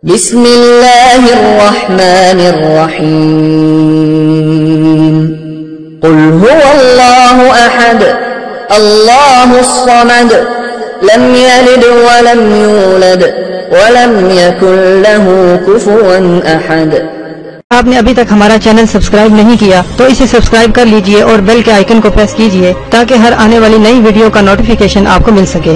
بسم اللہ الرحمن الرحیم قل هو اللہ احد اللہ الصمد لم یلد ولم یولد ولم یکن له کفوا احد۔ آپ نے ابھی تک ہمارا چینل سبسکرائب نہیں کیا تو اسے سبسکرائب کر لیجئے اور بیل کے آئیکن کو پریس کیجئے تاکہ ہر آنے والی نئی ویڈیو کا نوٹیفیکیشن آپ کو مل سکے۔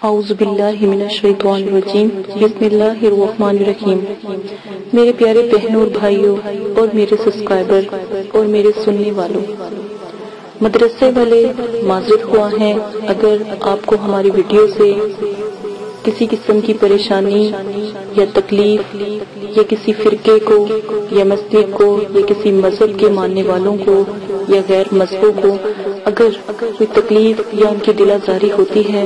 اعوذ باللہ من الشیطان الرجیم بسم اللہ الرحمن الرحیم۔ میرے پیارے بہنوں اور بھائیوں اور میرے سبسکرائبر اور میرے سننے والوں، مدرسے والے معذرت خواہ ہیں اگر آپ کو ہماری ویڈیو سے کسی قسم کی پریشانی یا تکلیف یا کسی فرقے کو یا مسجد کو یا کسی مذہب کے ماننے والوں کو یا غیر مذہبوں کو اگر کوئی تکلیف یا ان کی دل آزاری ہوتی ہے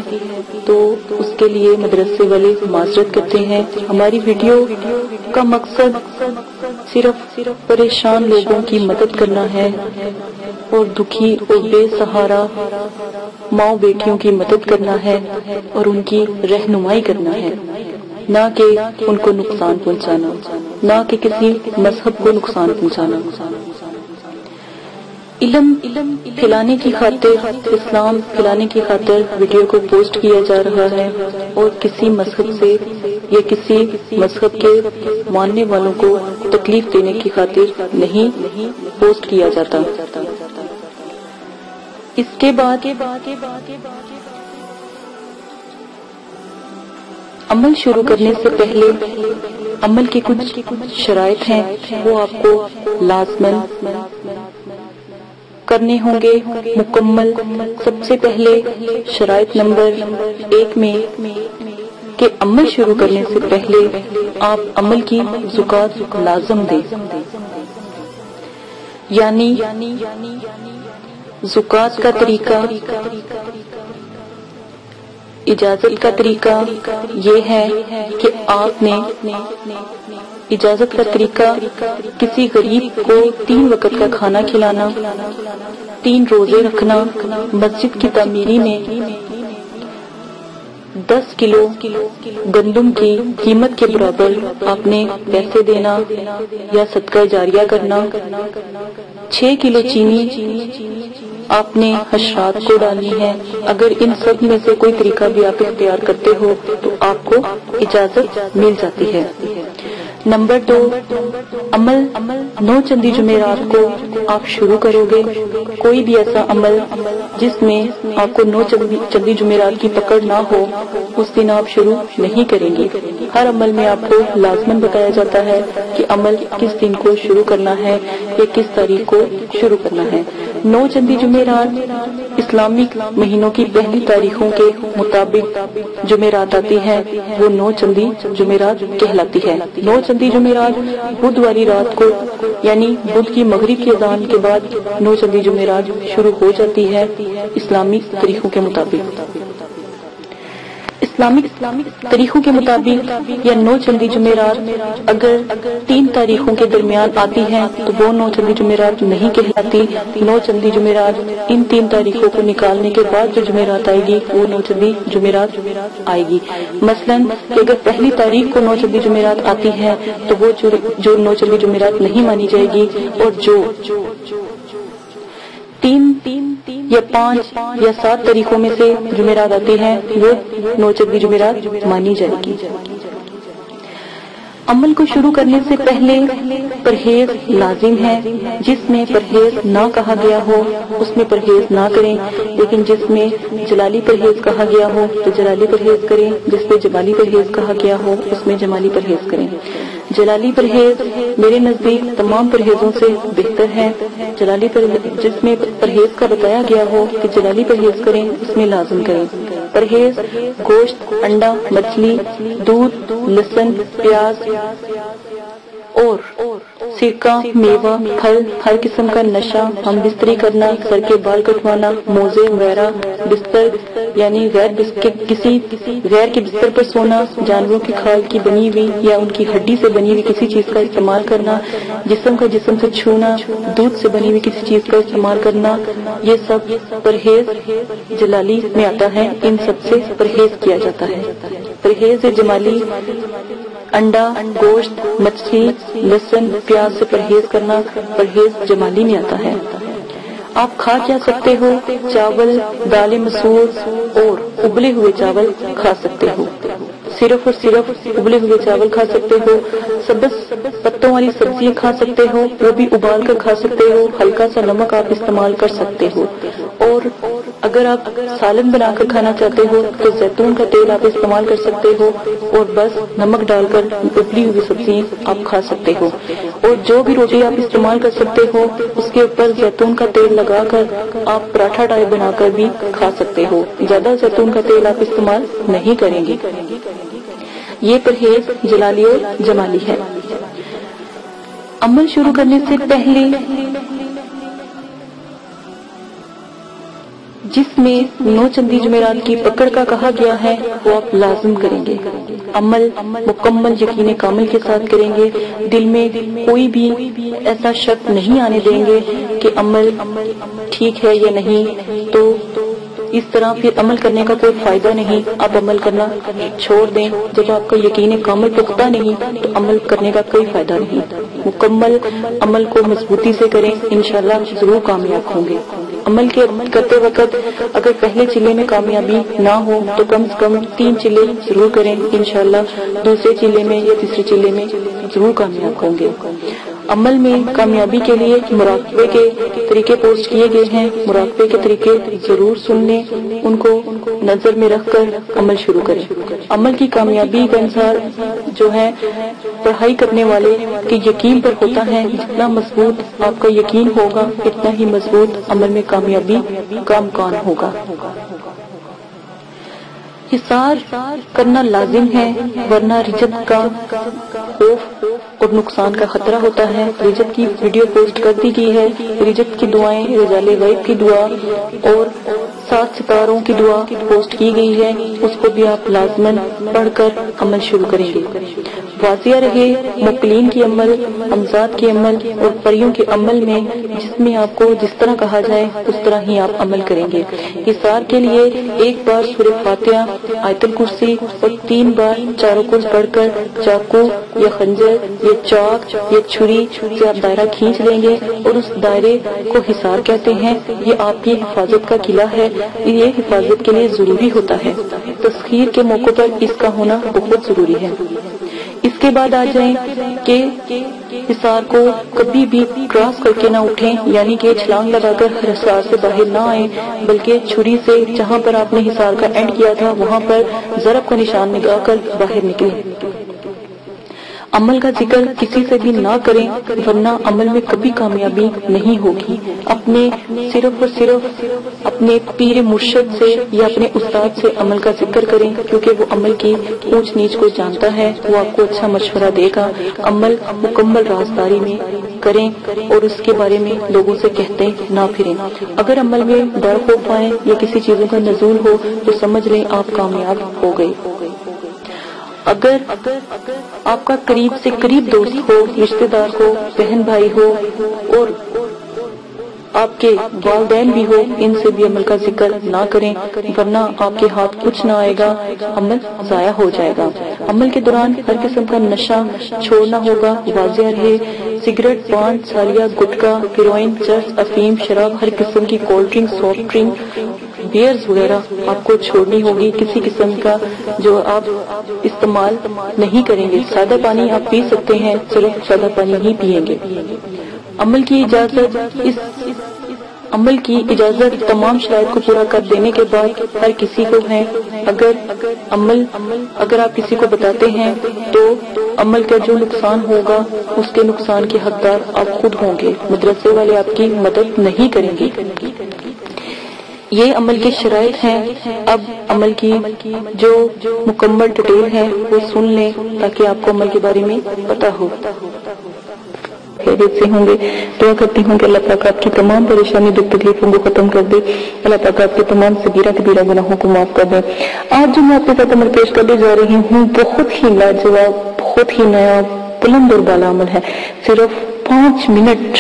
تو اس کے لیے مدرسے والے معذرت کرتے ہیں۔ ہماری ویڈیو کا مقصد صرف پریشان لوگوں کی مدد کرنا ہے اور دکھی اور بے سہارا ماں بیٹیوں کی مدد کرنا ہے اور ان کی رہنمائی کرنا ہے، نہ کہ ان کو نقصان پہنچانا، نہ کہ کسی مذہب کو نقصان پہنچانا۔ علم پھیلانے کی خاطر، اسلام پھیلانے کی خاطر ویڈیو کو پوسٹ کیا جا رہا ہے اور کسی مذہب سے یا کسی مذہب کے ماننے والوں کو تکلیف دینے کی خاطر نہیں پوسٹ کیا جاتا۔ اس کے بعد عمل شروع کرنے سے پہلے عمل کی کچھ شرائط ہیں، وہ آپ کو لازماً کرنے ہوں گے مکمل۔ سب سے پہلے شرائط نمبر 1 میں کہ عمل شروع کرنے سے پہلے آپ عمل کی زکوٰۃ لازم دیں، یعنی زکوٰۃ کا طریقہ، اجازت کا طریقہ یہ ہے کہ آپ نے اجازت کا طریقہ کسی غریب کو 3 وقت کا کھانا کھلانا، 3 روزے رکھنا، مسجد کی تعمیری میں 10 کلو گندم کی قیمت کے برابر آپ نے پیسے دینا یا صدقہ جاریہ کرنا، 6 کلو چینی آپ نے حشرات کو ڈالنی ہے۔ اگر ان سب میں سے کوئی طریقہ بھی آپ اختیار کرتے ہو تو آپ کو اجازت مل جاتی ہے۔ نمبر 2، عمل 9 چندی جمعرات کو آپ شروع کرو گے۔ کوئی بھی ایسا عمل جس میں آپ کو 9 چندی جمعرات کی پکڑ نہ ہو اس دن آپ شروع نہیں کریں گے۔ ہر عمل میں آپ کو لازماً بتایا جاتا ہے کہ عمل کس دن کو شروع کرنا ہے یا کس تاریخ کو شروع کرنا ہے۔ 9 چندی جمعرات اسلامک مہینوں کی پہلی تاریخوں کے مطابق جمعرات آتی ہے، وہ 9 چندی جمعرات کہلاتی ہے۔ 9 چندی جمعرات بدھ والی رات کو یعنی بدھ کی مغرب کی اذان کے بعد 9 چندی جمعرات شروع ہو جاتی ہے اسلامی طریقوں کے مطابق۔ اسلامک طریقوں کے مطابق یا 9 چندی جمعرات اگر 3 تاریخوں کے درمیان آتی ہیں تو وہ 9 چندی جمعرات نہیں کہلاتی۔ 9 چندی جمعرات ان 3 تاریخوں کو نکالنے کے بعد جو جمعرات آئے گی وہ 9 چندی جمعرات آئے گی۔ مثلاً کہ اگر پہلی تاریخ کو 9 چندی جمعرات آتی ہے تو وہ جو 9 چندی جمعرات نہیں مانی جائے گی، اور جو 3 یا 5 یا 7 تاریخوں میں سے جمعرات آتی ہیں وہ 9 چندی جمعرات مانی جائے گی۔ عمل کو شروع کرنے سے پہلے پرہیز لازم ہے۔ جس میں پرہیز نہ کہا گیا ہو اس میں پرہیز نہ کریں، لیکن جس میں جلالی پرہیز کہا گیا ہو تو جلالی پرہیز کریں، جس میں جمالی پرہیز کہا گیا ہو اس میں جمالی پرہیز کریں۔ جلالی پرہیز میرے نزدیک تمام پرہیزوں سے بہتر ہے۔ جلالی جس میں پرہیز کا بتایا گیا ہو کہ جلالی پرہیز کریں اس میں لازم کریں۔ پرہیز گوشت، انڈا، مچھلی، دودھ، لہسن، پیاز اور सिरका, मेवा, फल, हर किस्म का नशा, हम बिस्तरी करना, सर के बाल कटवाना, मोजे वगैरह, बिस्तर यानी किसी गैर के बिस्तर पर सोना, जानवरों की खाल की बनी हुई या उनकी हड्डी से बनी हुई किसी चीज का इस्तेमाल करना, जिस्म से छूना, दूध से बनी हुई किसी चीज का इस्तेमाल करना, ये सब परहेज जलाली में आता है। इन सब से परहेज किया जाता है। परहेज जमाली अंडा, गोश्त, मछली, लहसुन, प्याज से परहेज करना परहेज जमाली में आता है। आप खा क्या सकते हो? चावल, दालें मसूर और उबले हुए चावल खा सकते हो। सिर्फ और सिर्फ उबले हुए चावल खा सकते हो। सब्ज पत्तों वाली सब्जियां खा सकते हो, वो भी उबाल कर खा सकते हो। हल्का सा नमक आप इस्तेमाल कर सकते हो। और अगर आप सालन बनाकर खाना चाहते हो तो जैतून का तेल आप इस्तेमाल कर सकते हो और बस नमक डालकर उबली हुई सब्जियां आप खा सकते हो। और जो भी रोटी आप इस्तेमाल कर सकते हो उसके ऊपर जैतून का तेल लगाकर आप पराठा टाइप बनाकर भी खा सकते हो। ज्यादा जैतून का तेल आप इस्तेमाल नहीं करेंगे। ये परहेज जलाली और जमाली है। अमल शुरू करने से पहले जिसमें 9 चंदी जुमेरात की पकड़ का कहा गया है वो आप लाजिम करेंगे। अमल मुकम्मल यकीन कामिल के साथ करेंगे। दिल में कोई भी ऐसा शक नहीं आने देंगे कि अमल ठीक है या नहीं, तो इस तरह फिर अमल करने का कोई फायदा नहीं। आप अमल करना छोड़ दें। जब आपका यकीन कामिल पुख्ता नहीं तो अमल करने का कोई फायदा नहीं। मुकम्मल अमल को मजबूती से करें, इंशाल्लाह जरूर कामयाब होंगे। अमल करते वक्त अगर पहले चिल्ले में कामयाबी ना हो तो कम से कम 3 चिल्ले जरूर करें, इंशाल्लाह दूसरे चिल्ले में या तीसरे चिल्ले में जरूर कामयाब होंगे। अमल में कामयाबी के लिए मुराकबे के तरीके पोस्ट किए गए हैं। मुराकबे के तरीके जरूर सुन लें, उनको नजर में रखकर अमल शुरू करें। अमल की कामयाबी का अनुसार जो है पढ़ाई करने वाले के यकीन पर होता है। जितना मजबूत आपका यकीन होगा इतना ही मजबूत अमल में कामयाबी का इम्कान होगा। हिसार करना लाजिम है, वरना रिजत का खौफ और नुकसान का खतरा होता है। रिजत की वीडियो पोस्ट कर दी गई है। रिजत की दुआएं, रजाले गैब की दुआ और 7 सितारों की दुआ पोस्ट की गई है, उसको भी आप लाजमन पढ़कर अमल शुरू करेंगे। वाजिया रहे मुकलीन की अमल, अमजाद की अमल और परियों के अमल में, जिसमें आपको जिस तरह कहा जाए उस तरह ही आप अमल करेंगे। हिसार के लिए 1 बार सूरह फातिहा, आयतुल कुर्सी और 3 बार चारों कुर्स पढ़कर चाकू या खंजर या चाक या छुरी से आप दायरा खींच लेंगे और उस दायरे को हिसार कहते हैं। ये आपकी हिफाजत का किला है। ये हिफाजत के लिए जरूरी होता है। तस्खीर के मौके पर इसका होना बहुत जरूरी है। इसके बाद आ जाएं कि हिसार को कभी भी क्रॉस करके ना उठें, यानी कि छलांग लगाकर हिसार से बाहर ना आए, बल्कि छुरी से जहां पर आपने हिसार का एंड किया था वहां पर ज़रब का निशान लगाकर बाहर निकलें। अमल का जिक्र किसी से भी ना करें, वरना अमल में कभी कामयाबी नहीं होगी। अपने सिर्फ और सिर्फ अपने पीर मुर्शिद से या अपने उस्ताद से अमल का जिक्र करें, क्योंकि वो अमल की ऊंच नीच को जानता है। वो आपको अच्छा मशवरा देगा। अमल मुकम्मल राजदारी में करें और उसके बारे में लोगों से कहते ना फिरें। अगर अमल में डर खौफ आए या किसी चीजों का नजूल हो तो समझ लें आप कामयाब हो गए। अगर आपका करीब से करीब दोस्त हो, रिश्तेदार हो, बहन भाई हो और आपके वालिदैन भी हो, इनसे भी अमल का जिक्र ना करें, वरना आपके हाथ कुछ ना आएगा, अमल जाया हो जाएगा। अमल के दौरान हर किस्म का नशा छोड़ना होगा। वाजिया रहे सिगरेट, पान, सालिया, गुटखा, हेरोइन, चर्स, अफीम, शराब, हर किस्म की cold drink, soft drink, beers वगैरह आपको छोड़नी होगी। किसी किस्म का जो आप इस्तेमाल नहीं करेंगे। सादा पानी आप पी सकते हैं, सिर्फ सादा पानी ही पिएंगे। अमल की इजाजत तमाम शराइत को पूरा कर देने के बाद हर किसी को है। अगर आप किसी को बताते हैं तो अमल का जो नुकसान होगा उसके नुकसान के हकदार आप खुद होंगे। मदरसे वाले आपकी मदद नहीं करेंगे। ये अमल के शराइत हैं। अब अमल की जो मुकम्मल डिटेल है वो सुन लें ताकि आपको अमल के बारे में पता हो। खैरियत से होंगे। दुआ करती हूँ कि अल्लाह पाक आपकी तमाम परेशानी दुख तकलीफों को खत्म कर दे, अल्लाह पाक आपके तमाम सगीरा कबीरा गुनाहों को माफ कर दे। आज जो मैं आपके साथ अमल पेश करने जा रही हूँ बहुत ही लाजवाब, बहुत ही नया, बुलंद और बाला अमल है। सिर्फ 5 मिनट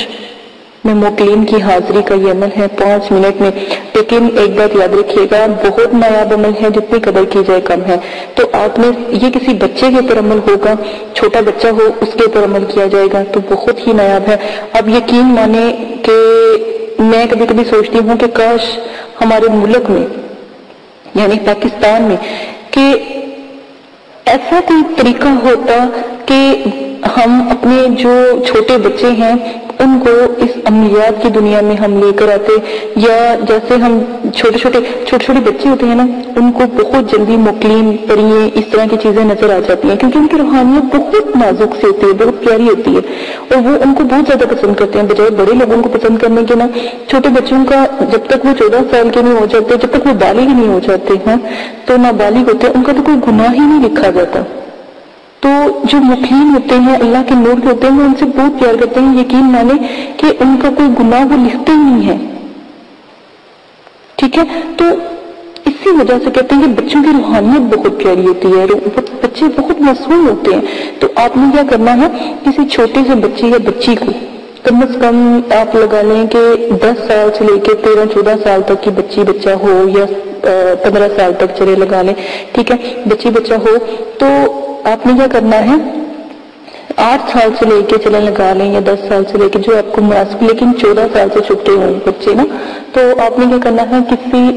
में मोकलीन की हाजिरी का ये अमल है, 5 मिनट में। लेकिन एक बात याद रखिएगा, बहुत नायाब अमल है, जितनी कदर की जाए कम है। तो आपने ये किसी बच्चे के ऊपर अमल होगा, छोटा बच्चा हो उसके ऊपर अमल किया जाएगा, तो बहुत ही नायाब है। अब यकीन माने कि मैं कभी कभी सोचती हूँ कि काश हमारे मुल्क में यानी पाकिस्तान में कि ऐसा कोई तरीका होता कि हम अपने जो छोटे बच्चे हैं उनको इस अमलियात की दुनिया में हम लेकर आते, या जैसे हम छोटे छोटे बच्चे होते हैं ना, उनको बहुत जल्दी मुकलीम परिये इस तरह की चीजें नजर आ जाती हैं, क्योंकि उनकी रूहानियत बहुत नाजुक से होती है, बहुत प्यारी होती है, और वो उनको बहुत ज्यादा पसंद करते हैं। बजाय बड़े लोगों को पसंद करने के ना, छोटे बच्चों का जब तक वो 14 साल के नहीं हो जाते, जब तक वो बालिग नहीं हो जाते हैं, तो नाबालिग होते हैं, उनका तो कोई गुनाह ही नहीं लिखा जाता। तो जो मुखीन होते हैं, अल्लाह के नूर के होते हैं, वो उनसे बहुत प्यार करते हैं। यकीन माने कि उनका कोई गुनाह वो लिखते ही नहीं है, ठीक है। तो इसी वजह से कहते हैं कि बच्चों की रूहानियत बहुत प्यारी होती है, बच्चे बहुत मासूम होते हैं। तो आपने क्या करना है, किसी छोटे से बच्चे या बच्ची को कम से कम आप लगा लें कि 10 साल से लेकर 13-14 साल तक की बच्चा हो, या 15 साल तक चले लगा लें, ठीक है, बच्चा हो, तो आपने क्या करना है, 8 साल से लेके चले लगा लें, या 10 साल से लेके जो आपको मुनासिब, लेकिन 14 साल से छुट्टे हों बच्चे ना, तो आपने क्या करना है, किसी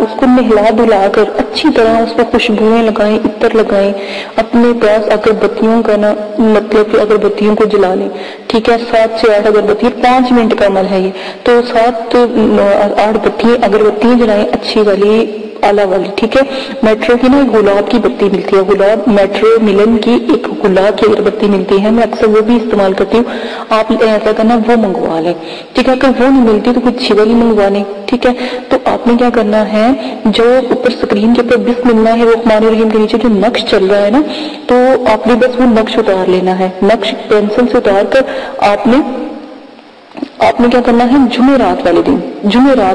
उसको नहला धुला कर अच्छी तरह उसको खुशबुएं लगाएं, इत्र लगाएं, अपने पास अगरबत्तियों का ना, मतलब कि अगरबत्तियों को जला लें, ठीक है। 7 से 8 अगरबत्ती, 5 मिनट का अमल है ये, तो 7-8 अगरबत्तियां जलाएं, अच्छी वाली, आला वाली, ठीक है। मेट्रो की ना एक गुलाब की बत्ती मिलती है, गुलाब मेट्रो मिलन की एक गुलाब की अगरबत्ती मिलती है, मैं अक्सर वो भी इस्तेमाल करती हूँ। आप ऐसा करना, वो मंगवा लें, ठीक है। अगर वो नहीं मिलती तो कुछ अच्छी वाली मंगवा लें, ठीक है। तो आपने क्या करना है, जो ऊपर स्क्रीन के ऊपर बिस्मिल्लाह रहमानिर रहीम के नीचे जो नक्श चल रहा है ना, तो आपने बस वो नक्श उतार लेना है, नक्श पेंसिल से उतार कर आपने क्या करना है, जुमेरात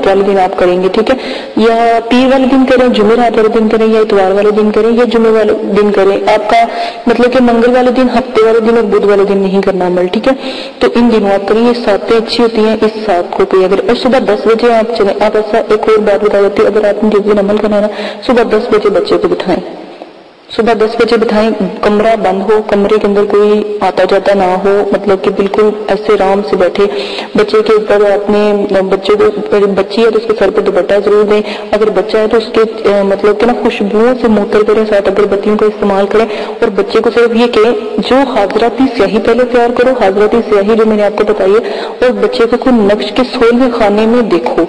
वाले दिन आप करेंगे, ठीक है। या पीर वाले दिन करें, जुमेरात वाले दिन करें, या इतवार वाले दिन करें, या जुमे वाले दिन करें। आपका मतलब कि मंगल वाले दिन, हफ्ते वाले दिन और बुध वाले दिन नहीं करना अमल, ठीक है। तो इन दिनों आप करें, ये सातें अच्छी होती हैं, इस 7 को कोई अगर, और सुबह 10 बजे आप चलें। आप ऐसा एक और बात बता देती हूँ, अगर आपने जिस दिन अमल करना है, सुबह 10 बजे बच्चे को बिठाएं, सुबह 10 बजे बिठाएं, कमरा बंद हो, कमरे के अंदर कोई आता जाता ना हो, मतलब कि बिल्कुल ऐसे आराम से बैठे। बच्चे के ऊपर आपने बच्चे को, बच्ची है तो उसके सर पर दुपट्टा जरूर दें, अगर बच्चा है तो उसके मतलब कि ना खुशबुओं से मुअत्तर करें, साथ अगरबत्तियों का इस्तेमाल करें। और बच्चे को सिर्फ ये कहें, जो हाजराती स्याही पहले तैयार करो, हाजराती स्याही जो मैंने आपको बताई है, और बच्चे को कोई नक्श के 16वें खाने में देखो,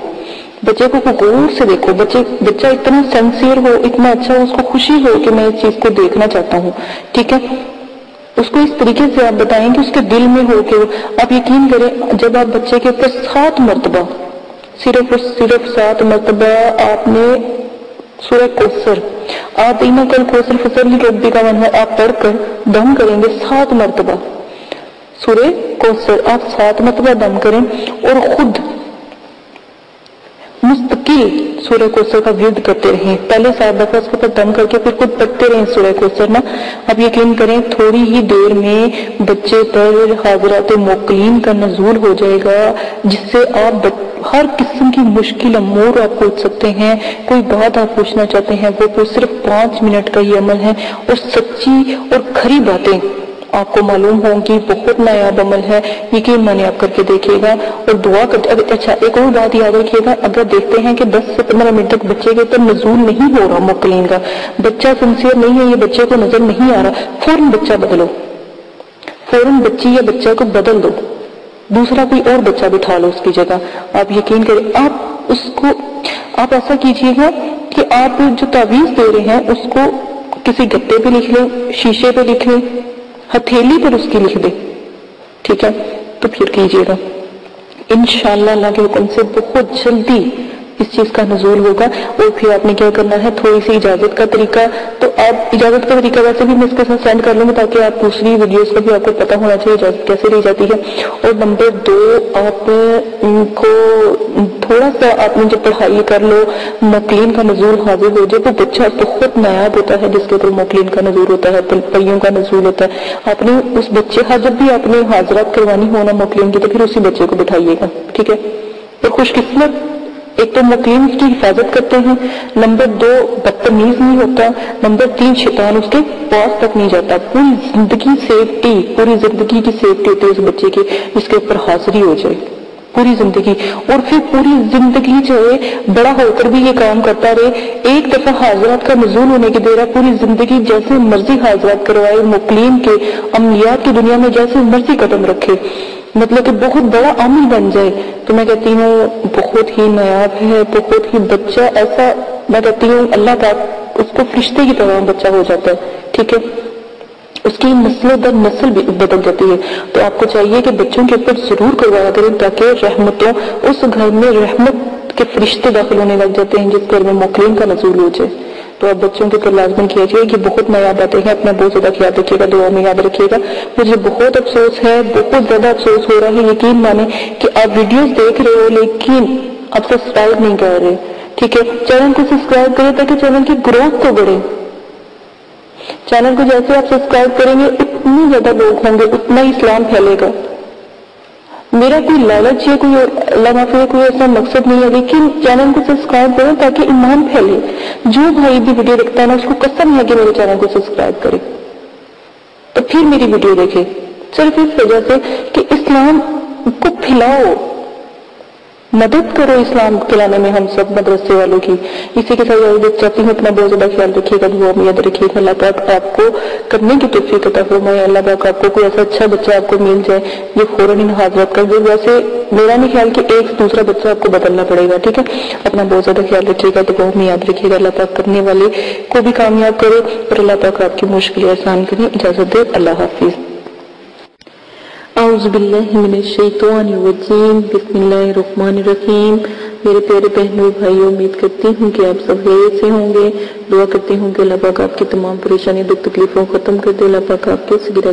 बच्चे को गौर से देखो। बच्चा इतना सिंसियर हो, इतना अच्छा हो, उसको खुशी हो कि मैं इस चीज को देखना चाहता हूँ, ठीक है। उसको इस तरीके से आप बताएं कि उसके दिल में हो कि आप यकीन करें, जब आप बच्चे के ऊपर 7 मरतबा, सिर्फ 7 मरतबा आपने सूरह कौसर, आतीना कल कौसर फसली रब्बी का मन है, आप पढ़कर दम करेंगे 7 मरतबा सूरह कौसर, आप 7 मरतबा दम करें और खुद मुस्तकिल सूरह कौसर का विर्द करते रहें। पहले 7 दफा उसके ऊपर दम करके फिर खुद पढ़ते रहें सूरह कौसर ना। अब यकीन करें, थोड़ी ही देर में बच्चे पर हाजरात मोकलीन का नजूल हो जाएगा, जिससे आप हर किस्म की मुश्किल अमूर आप पूछ सकते हैं, कोई बात आप पूछना चाहते हैं, वो सिर्फ 5 मिनट का ये अमल है, और सच्ची और खरी बातें आपको मालूम होंगी। बहुत नायाब अमल है, यकीन माने आप करके देखिएगा और दुआ करते। अच्छा, एक और बात याद रखिएगा, अगर देखते हैं कि 10 से 15 मिनट तक बच्चे के ऊपर नजूल नहीं हो रहा मुकलीन का, बच्चा सिंसियर नहीं है, ये बच्चे को नजर नहीं आ रहा, फौरन बच्चा बदलो, फौरन बच्ची या बच्चा को बदल दो, दूसरा कोई और बच्चा बिठा लो उसकी जगह। आप यकीन करें, आप ऐसा कीजिएगा कि आप जो तावीज दे रहे हैं उसको किसी गत्ते पे लिख लें, शीशे पे लिख लें, हथेली पर उसकी लिख दे, ठीक है। तो फिर कीजिएगा, इंशाअल्लाह अल्लाह के हुक्म से बहुत जल्दी اس چیز کا نزول ہوگا. اور پھر آپ نے کیا کرنا ہے, تھوڑی سی اجازت کا طریقہ, تو آپ اجازت کا طریقہ ویسے بھی میں اس کے ساتھ سینڈ کر لوں گی تاکہ آپ دوسری ویڈیوز کا بھی آپ کو پتا ہونا چاہیے اجازت کیسے لی جاتی ہے. اور نمبر 2, آپ کو تھوڑا سا آپ نے جب پڑھائی کر لو, موکلین کا نزول حاضر ہو جائے, وہ بچہ بہت نایاب ہوتا ہے جس کے اوپر موکلین کا نزول ہوتا ہے, پریوں کا نزول ہوتا ہے. آپ نے اس بچے کا جب بھی آپ نے حاضرات کروانی ہونا موکلین کی, تو پھر اسی بچے کو بٹھائیے گا, ٹھیک ہے. اور خوش قسمت ایک تو موکلین کی حفاظت کرتے ہیں, نمبر 2 بدتمیز نہیں ہوتا, نمبر 3 شیطان اس کے پاس تک نہیں جاتا. پوری زندگی سیفٹی, پوری زندگی کی سیفٹی ہوتی ہے اس بچے کی جس کے اوپر حاضری ہو جائے, پوری زندگی. اور پھر پوری زندگی جو ہے بڑا ہو کر بھی یہ کام کرتا رہے. ایک دفعہ حاضرات کا نزول ہونے کی دیر ہے, پوری زندگی جیسے مرضی حاضرات کروائے, موکلین کے عملیات کی دنیا میں جیسے مرضی قدم رکھے, مطلب کہ بہت بڑا عامل بن جائے. تو میں کہتی ہوں بہت ہی نایاب ہے, بہت ہی بچہ ایسا, میں کہتی ہوں اللہ پاک اس کو فرشتے کی طرح بچہ ہو جاتا ہے, ٹھیک ہے. اس کی نسل در نسل بھی بدل جاتی ہے. تو آپ کو چاہیے کہ بچوں کے اوپر ضرور کروایا کریں تاکہ رحمتوں, اس گھر میں رحمت کے فرشتے داخل ہونے لگ جاتے ہیں جس گھر میں موکلین کا نزول ہو جائے. تو آپ بچوں کے اوپر لازم کیا جائے کہ بہت نایاب باتیں ہیں, اپنا بہت زیادہ خیال رکھیے گا, دعا میں یاد رکھیے گا. مجھے بہت افسوس ہے, بہت زیادہ افسوس ہو رہا ہے, یقین مانیں کہ آپ ویڈیوز دیکھ رہے ہو لیکن آپ سبسکرائب نہیں کر رہے, ٹھیک ہے. چینل کو سبسکرائب کریں تاکہ چینل کی گروتھ تو بڑھے. چینل کو جیسے آپ سبسکرائب کریں گے اتنے زیادہ لوگ ہوں گے, اتنا ہی اسلام پھیلے گا. میرا کوئی لالچ ہے, کوئی اللہ معاف ہے, کوئی ایسا مقصد نہیں ہے, لیکن چینل کو سبسکرائب کریں تاکہ ایمان پھیلے. جو بھائی بھی ویڈیو دیکھتا ہے نا, اس کو قسم ہے کہ میرے چینل کو سبسکرائب کرے تو پھر میری ویڈیو دیکھے, صرف اس وجہ سے کہ اسلام کو پھیلاؤ, مدد کرو اسلام پھیلانے میں ہم سب مدرسے والوں کی. اسی کے ساتھ چاہتی ہوں اپنا بہت زیادہ خیال رکھیے گا, دعا میں یاد رکھیے گا. اللہ پاک آپ کو کرنے کی توفیق عطا فرمائے. اللہ پاک آپ کو کوئی ایسا اچھا بچہ آپ کو مل جائے جو فوراً حاضرات کر دے. ویسے میرا نہیں خیال کہ ایک دوسرا بچہ آپ کو بدلنا پڑے گا, ٹھیک ہے. اپنا بہت زیادہ خیال رکھیے گا, دعا میں یاد رکھیے گا. اللہ پاک کرنے والے کو بھی کامیاب کرے اور اللہ پاک آپ کی مشکلیں آسان کرے. اجازت دے, اللہ حافظ. اعوذ باللہ من الشیطان الرجیم, بسم اللہ الرحمن الرحیم. میرے پیارے بہنوں بھائیوں, امید کرتی ہوں کہ آپ سب خیریت سے ہوں گے. دعا کرتی ہوں کہ اللہ پاک آپ کی تمام پریشانی دکھ تکلیفوں ختم کر دے. اللہ پاک آپ کے